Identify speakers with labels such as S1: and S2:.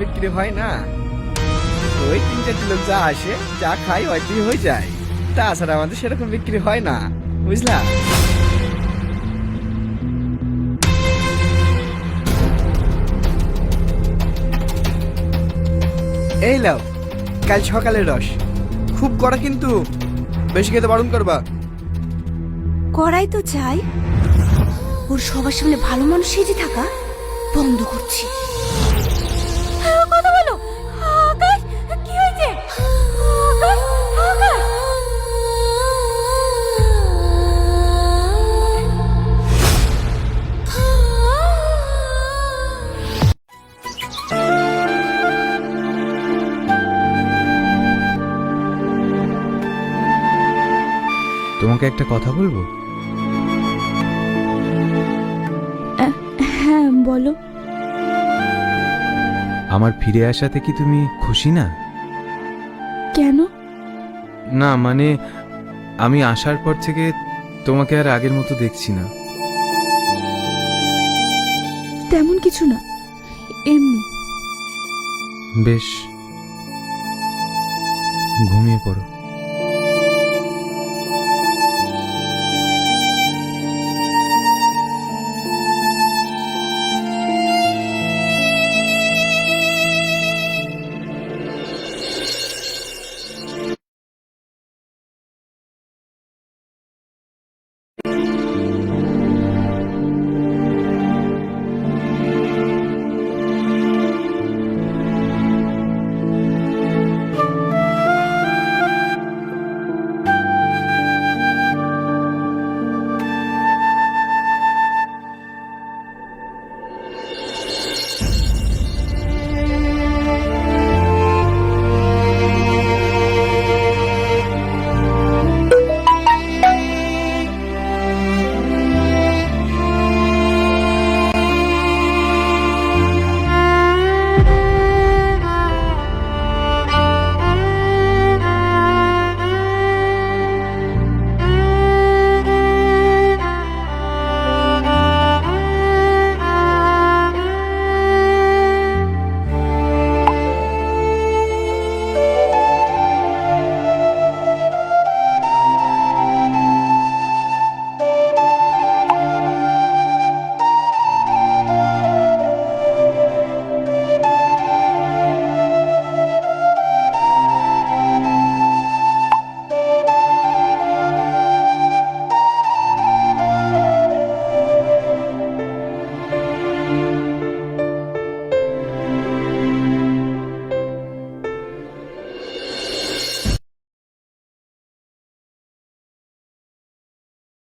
S1: বিক্রি হয় না, ওই 3-4টি লোক যা আসে যা খায় ওইটি হয়ে যায়, তাছাড়া আমাদের সেরকম বিক্রি হয় না, বুঝলা? এই লাও কাল সকালের রস, খুব কড়া কিন্তু, বেশি খেতে বারণ করবা।
S2: করাই তো চাই, ওর সবার সামনে ভালো মানুষ সেজে থাকা বন্ধ করছি। কথা বলো আকাশ, কি হয়েছে? আকাশ, আকাশ।
S3: তোমাকে একটা কথা বলবো?
S2: হ্যাঁ বলো।
S3: আমার ফিরে আসাতে কি তুমি খুশি না?
S2: কেন?
S3: না মানে আমি আসার পর থেকে তোমাকে আর আগের মতো দেখছি না।
S2: তেমন কিছু না, এমনি।
S3: বেশ, ঘুমিয়ে পড়ো।